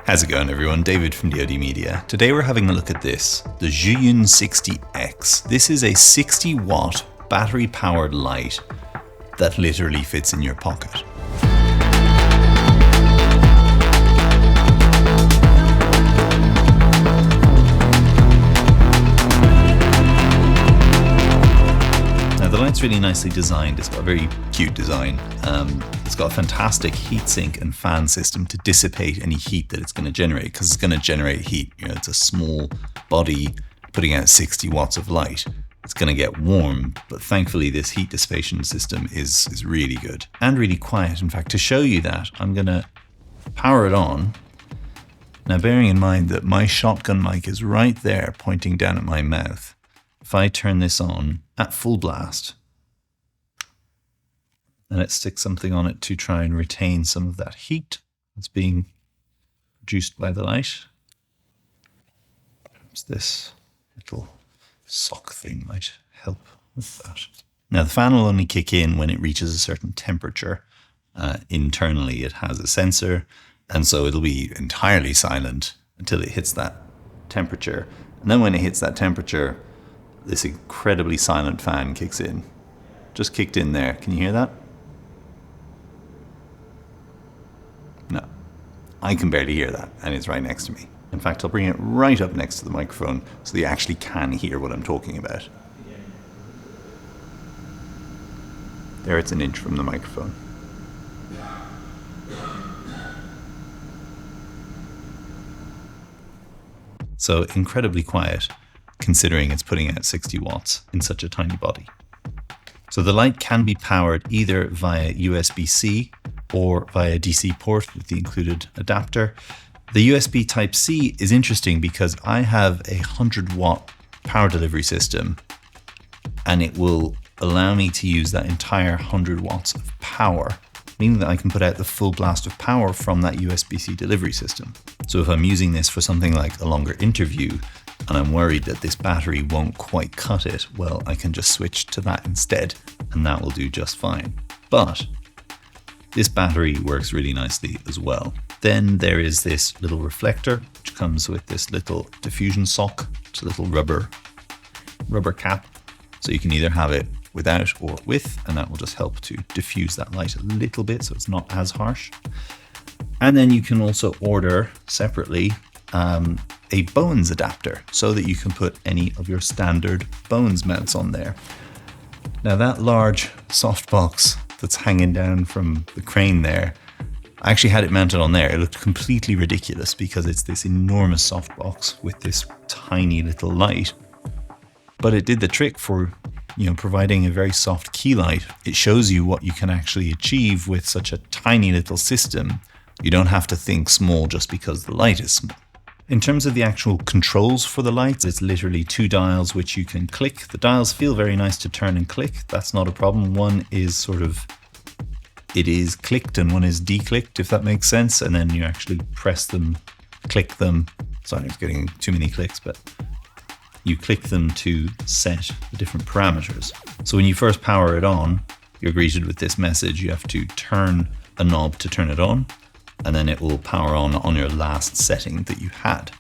How's it going, everyone? David from DoD Media. Today we're having a look at this, the Zhiyun X60X. This is a 60-watt battery-powered light that literally fits in your pocket. Now the light's really nicely designed. It's got a very cute design. It's got a fantastic heatsink and fan system to dissipate any heat that it's going to generate, because it's going to generate heat. You know, it's a small body putting out 60 watts of light. It's going to get warm, but thankfully this heat dissipation system is really good and really quiet. In fact, to show you that, I'm going to power it on. Now, bearing in mind that my shotgun mic is right there pointing down at my mouth, if I turn this on at full blast, and let's stick something on it to try and retain some of that heat that's being produced by the light. Perhaps this little sock thing might help with that. Now the fan will only kick in when it reaches a certain temperature. Internally it has a sensor, and so it'll be entirely silent until it hits that temperature. And then when it hits that temperature, this incredibly silent fan kicks in. Just kicked in there. Can you hear that? No, I can barely hear that, and it's right next to me. In fact, I'll bring it right up next to the microphone so that you actually can hear what I'm talking about. There, it's an inch from the microphone. So incredibly quiet, considering it's putting out 60 watts in such a tiny body. So the light can be powered either via USB-C or via DC port with the included adapter. The USB Type-C is interesting because I have a 100-watt power delivery system, and it will allow me to use that entire 100 watts of power, meaning that I can put out the full blast of power from that USB-C delivery system. So if I'm using this for something like a longer interview, and I'm worried that this battery won't quite cut it, well, I can just switch to that instead, and that will do just fine. But this battery works really nicely as well. Then there is this little reflector, which comes with this little diffusion sock. It's a little rubber cap. So you can either have it without or with, and that will just help to diffuse that light a little bit so it's not as harsh. And then you can also order separately a Bones adapter so that you can put any of your standard Bones mounts on there. Now that large softbox that's hanging down from the crane there, I actually had it mounted on there. It looked completely ridiculous because it's this enormous softbox with this tiny little light. But it did the trick for, providing a very soft key light. It shows you what you can actually achieve with such a tiny little system. You don't have to think small just because the light is small. In terms of the actual controls for the lights, it's literally 2 dials which you can click. The dials feel very nice to turn and click. That's not a problem. One is it is clicked and one is declicked, if that makes sense. And then you actually press them, click them. Sorry, I was getting too many clicks, but you click them to set the different parameters. So when you first power it on, you're greeted with this message. You have to turn a knob to turn it on, and then it will power on your last setting that you had.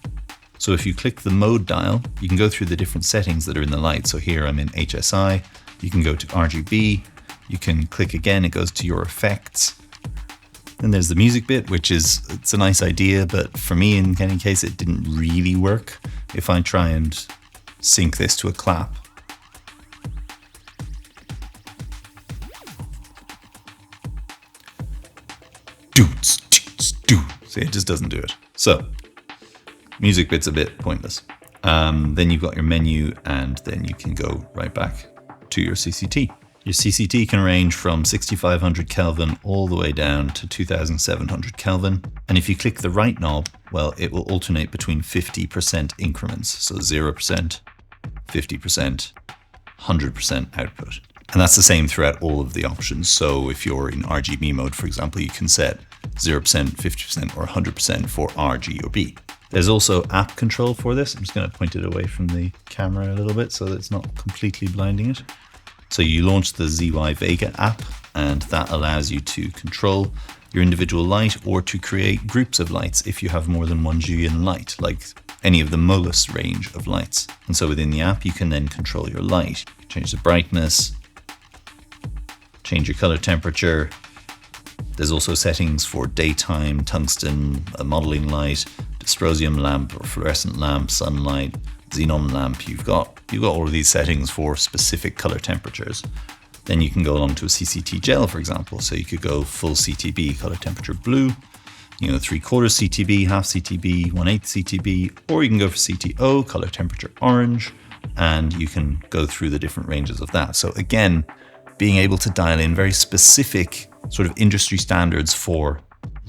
So if you click the mode dial, you can go through the different settings that are in the light. So here I'm in HSI, you can go to RGB, you can click again, it goes to your effects. Then there's the music bit, it's a nice idea, but for me in any case, it didn't really work. If I try and sync this to a clap, see, it just doesn't do it. So music bit's a bit pointless. Then you've got your menu, and then you can go right back to your CCT. Your CCT can range from 6500 Kelvin all the way down to 2700 Kelvin. And if you click the right knob, well, it will alternate between 50% increments. So 0%, 50%, 100% output. And that's the same throughout all of the options. So if you're in RGB mode, for example, you can set 0%, 50%, or 100% for R, G, or B. There's also app control for this. I'm just going to point it away from the camera a little bit so that it's not completely blinding it. So you launch the ZY Vega app, and that allows you to control your individual light or to create groups of lights if you have more than one Zhiyun light, like any of the Molus range of lights. And so within the app, you can then control your light, change the brightness, change your color temperature. There's also settings for daytime, tungsten, a modeling light, dysprosium lamp or fluorescent lamp, sunlight, xenon lamp. You've got all of these settings for specific color temperatures. Then you can go along to a CCT gel, for example. So you could go full CTB, color temperature blue, 3/4 CTB, half CTB, 1/8 CTB, or you can go for CTO, color temperature orange, and you can go through the different ranges of that. So again, being able to dial in very specific sort of industry standards for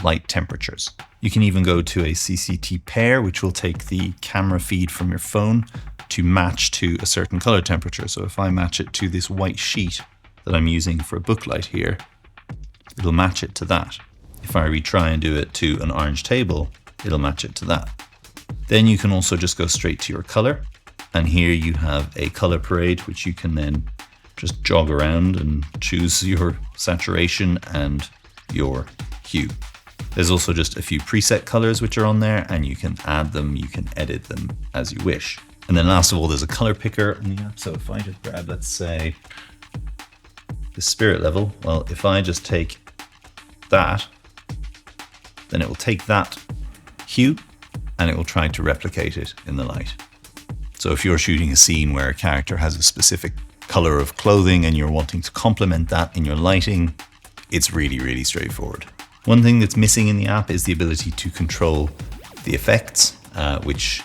light temperatures. You can even go to a CCT pair, which will take the camera feed from your phone to match to a certain color temperature. So if I match it to this white sheet that I'm using for a booklight here, it'll match it to that. If I retry and do it to an orange table, it'll match it to that. Then you can also just go straight to your color. And here you have a color parade, which you can then just jog around and choose your saturation and your hue. There's also just a few preset colors which are on there, and you can add them, you can edit them as you wish. And then last of all, there's a color picker on the app. So if I just grab, let's say, the spirit level, well, if I just take that, then it will take that hue and it will try to replicate it in the light. So if you're shooting a scene where a character has a specific color of clothing and you're wanting to complement that in your lighting, it's really, really straightforward. One thing that's missing in the app is the ability to control the effects, which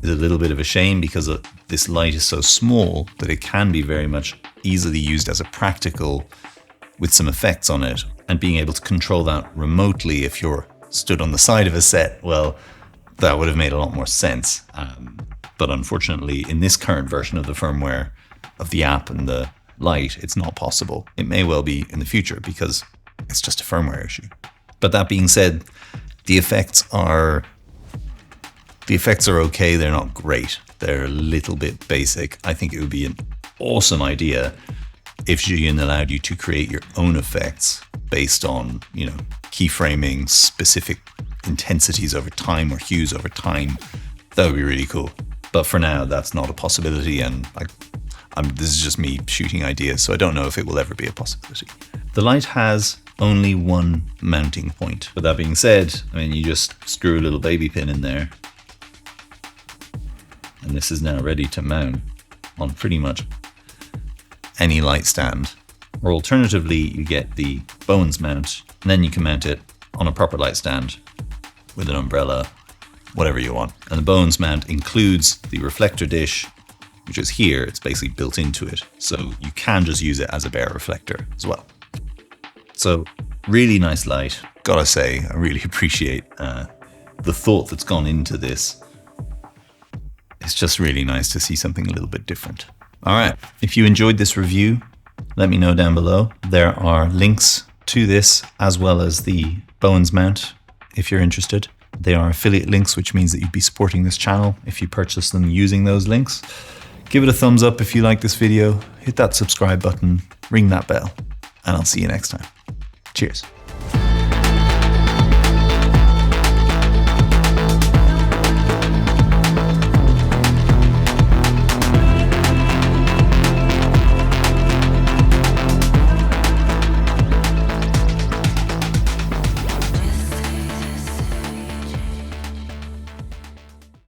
is a little bit of a shame because this light is so small that it can be very much easily used as a practical with some effects on it. And being able to control that remotely if you're stood on the side of a set, well, that would have made a lot more sense. But unfortunately, in this current version of the firmware of the app and the light, it's not possible. It may well be in the future because it's just a firmware issue. But that being said, the effects are okay. They're not great. They're a little bit basic. I think it would be an awesome idea if Zhiyun allowed you to create your own effects based on, keyframing specific intensities over time or hues over time. That would be really cool. But for now, that's not a possibility. And this is just me shooting ideas, so I don't know if it will ever be a possibility. The light has only one mounting point. But that being said, you just screw a little baby pin in there. And this is now ready to mount on pretty much any light stand. Or alternatively, you get the Bones mount, and then you can mount it on a proper light stand with an umbrella, whatever you want. And the Bones mount includes the reflector dish, which is here. It's basically built into it. So you can just use it as a bare reflector as well. So really nice light. Gotta say, I really appreciate the thought that's gone into this. It's just really nice to see something a little bit different. All right, if you enjoyed this review, let me know down below. There are links to this as well as the Bones mount if you're interested. They are affiliate links, which means that you'd be supporting this channel if you purchase them using those links. Give it a thumbs up if you like this video, hit that subscribe button, ring that bell, and I'll see you next time. Cheers.